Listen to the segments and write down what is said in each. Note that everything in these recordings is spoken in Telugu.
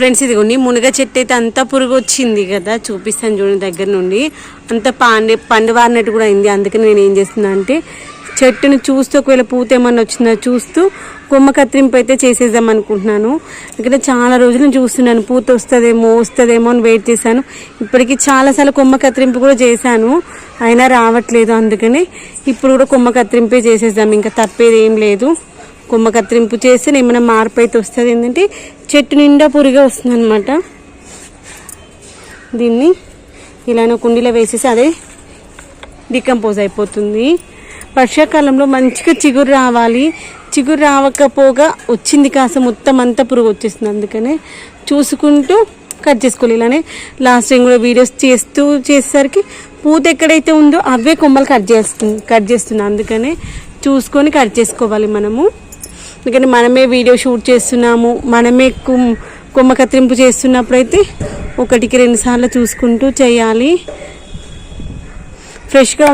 ఫ్రెండ్స్ ఇదిగోండి మునగ చెట్టు అయితే అంతా పురుగు వచ్చింది కదా, చూపిస్తాను చూడండి దగ్గర నుండి. అంత పండు వారినట్టు కూడా అయింది. అందుకని నేను ఏం చేస్తున్నా అంటే చెట్టును చూస్తూ ఒకవేళ పూత ఏమన్నా వచ్చిందో చూస్తూ కొమ్మ కత్తిరింపు అయితే చేసేద్దాం అనుకుంటున్నాను. ఇక్కడ చాలా రోజులు చూస్తున్నాను పూత వస్తుందేమో అని వెయిట్ చేశాను. ఇప్పటికీ చాలాసార్లు కొమ్మ కత్తిరింపు కూడా చేశాను, అయినా రావట్లేదు. అందుకని ఇప్పుడు కూడా కొమ్మ కత్తిరింపే చేసేద్దాం, ఇంకా తప్పేది ఏం లేదు. కొమ్మ కత్తిరింపు చేస్తే ఏమైనా మార్పు అయితే వస్తుంది. ఏంటంటే చెట్టు నిండా పురుగే వస్తుంది అనమాట. దీన్ని ఇలానే కుండీలో వేసేసి అదే డికంపోజ్ అయిపోతుంది. వర్షాకాలంలో మంచిగా చిగురు రావాలి. చిగురు రావకపోగా వచ్చింది కాస్త మొత్తం అంతా పురుగు వచ్చేస్తుంది. అందుకనే చూసుకుంటూ కట్ చేసుకోవాలి. ఇలానే లాస్ట్ టైం కూడా వీడియోస్ చేసేసరికి పూత ఎక్కడైతే ఉందో అవే కొమ్మలు కట్ చేస్తుంది. అందుకనే చూసుకొని కట్ చేసుకోవాలి మనము. ఎందుకంటే మనమే వీడియో షూట్ చేస్తున్నాము, మనమే కొమ్మ కత్తిరింపు చేస్తున్నప్పుడు అయితే 1-2 సార్లు చూసుకుంటూ చేయాలి. ఫ్రెష్గా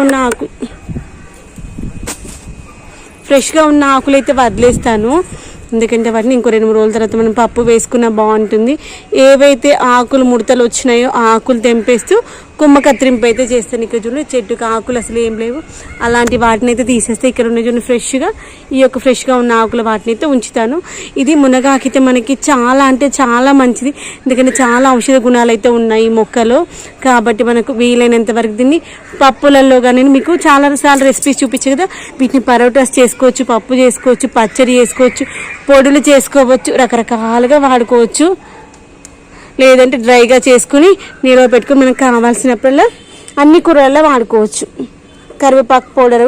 ఉన్న ఆకులు అయితే వదిలేస్తాను, ఎందుకంటే వాటిని ఇంకో 2-3 రోజుల తర్వాత మనం పప్పు వేసుకున్నా బాగుంటుంది. ఏవైతే ఆకులు ముడతలు వచ్చినాయో ఆ ఆకులు తెంపేస్తూ కొమ్మ కత్తిరింపు అయితే చేస్తాను. ఇక్కడ చూడండి చెట్టుకు ఆకులు అసలు ఏం లేవు, అలాంటి వాటిని అయితే తీసేస్తే ఇక్కడ ఉన్న చూడండి ఫ్రెష్గా ఈ యొక్క ఫ్రెష్గా ఉన్న ఆకుల వాటిని అయితే ఉంచుతాను. ఇది మునగాకైతే మనకి చాలా అంటే చాలా మంచిది, ఎందుకంటే చాలా ఔషధ గుణాలు అయితే ఉన్నాయి ఈ మొక్కలో. కాబట్టి మనకు వీలైనంత వరకు దీన్ని పప్పులలో కానీ మీకు చాలాసార్లు రెసిపీస్ చూపించే కదా, వీటిని పరోటాస్ చేసుకోవచ్చు, పప్పు చేసుకోవచ్చు, పచ్చడి చేసుకోవచ్చు, పొడులు చేసుకోవచ్చు, రకరకాలుగా వాడుకోవచ్చు. లేదంటే డ్రైగా చేసుకుని నీళ్ళలో పెట్టుకుని మనకు కావాల్సినప్పుడల్లా అన్ని కూరల్లో వాడుకోవచ్చు. కరివేపాకు పౌడరు,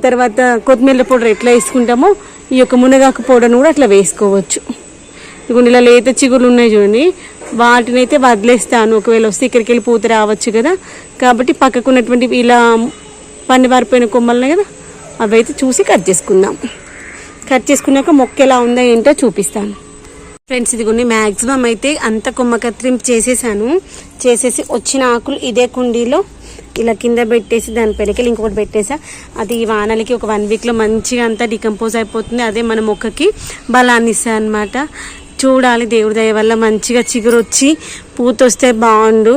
తర్వాత కొత్తిమీర పౌడర్ ఎట్లా వేసుకుంటామో ఈ యొక్క మునగాకు పౌడర్ను కూడా అట్లా వేసుకోవచ్చు. ఇదిగోండి ఇలా లేత చిగురులు ఉన్నాయి చూడండి, వాటిని అయితే వదిలేస్తాను. ఒకవేళ వస్తే ఇక్కడికి వెళ్ళి పూత రావచ్చు కదా, కాబట్టి పక్కకు ఉన్నటువంటి ఇలా పండి వారిపోయిన కొమ్మలున్నాయి కదా, అవి అయితే చూసి కట్ చేసుకుందాం. కట్ చేసుకున్నాక మొక్క ఎలా ఉందో ఏంటో చూపిస్తాను. ఫ్రెండ్స్ ఇదిగోండి మ్యాక్సిమం అయితే అంత కొమ్మ కత్తిరింపు చేసేసి వచ్చిన ఆకులు ఇదే కుండీలో ఇలా కింద పెట్టేసి దాని పెరికెళ్ళి ఇంకొకటి పెట్టేసా. అది ఈ వానలకి ఒక 1 వీక్లో మంచిగా అంతా డికంపోజ్ అయిపోతుంది. అదే మన మొక్కకి బలాన్ని ఇస్తాయి అన్నమాట. చూడాలి దేవుడి దయ వల్ల మంచిగా చిగురు వచ్చి పూత వస్తే బాగుండు.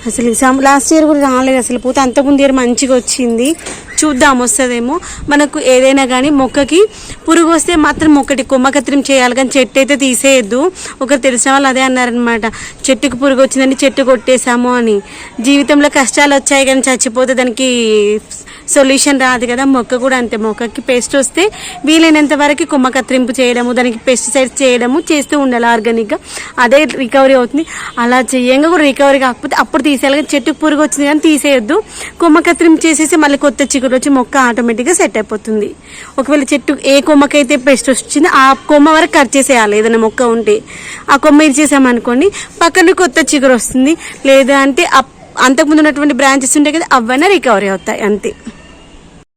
అసలు లాస్ట్ ఇయర్ కూడా రాలేదు అసలు పూత, అంతకుముందు ఇయర్ మంచిగా వచ్చింది. చూద్దాం వస్తుందేమో. మనకు ఏదైనా కానీ మొక్కకి పురుగు వస్తే మాత్రం ఒకటి కొమ్మ కత్తిరింపు చేయాలి, కానీ చెట్టు అయితే తీసేయద్దు. ఒకరు తెలిసిన వాళ్ళు అదే అన్నారనమాట, చెట్టుకు పురుగు వచ్చిందని చెట్టు కొట్టేశాము అని. జీవితంలో కష్టాలు వచ్చాయి కానీ చచ్చిపోతే దానికి సొల్యూషన్ రాదు కదా. మొక్క కూడా అంతే, మొక్కకి పెస్ట్ వస్తే వీలైనంత వరకు కొమ్మ కత్తిరింపు చేయడము, దానికి పెస్టిసైడ్స్ చేయడము చేస్తూ ఉండాలి ఆర్గానిక్గా, అదే రికవరీ అవుతుంది. అలా చేయంగా కూడా రికవరీ కాకపోతే అప్పుడు తీసేయాలి, కానీ చెట్టుకు పురుగు వచ్చింది కానీ తీసేయద్దు. కొమ్మ కత్తిరింపు చేసేసి మళ్ళీ కొత్త చిగురు వచ్చి మొక్క ఆటోమేటిక్గా సెట్ అయిపోతుంది. ఒకవేళ చెట్టు ఏ కొమ్మకైతే పెస్ట్ వచ్చిందో ఆ కొమ్మ వరకు కట్ చేసేయాలి. ఏదైనా మొక్క ఉంటే ఆ కొమ్మ ఇచ్చేసామనుకోండి పక్కన కొత్త చిగురు వస్తుంది. లేదా అంటే అంతకుముందు ఉన్నటువంటి బ్రాంచెస్ ఉంటాయి కదా, అవన్నీ రికవరీ అవుతాయి అంతే.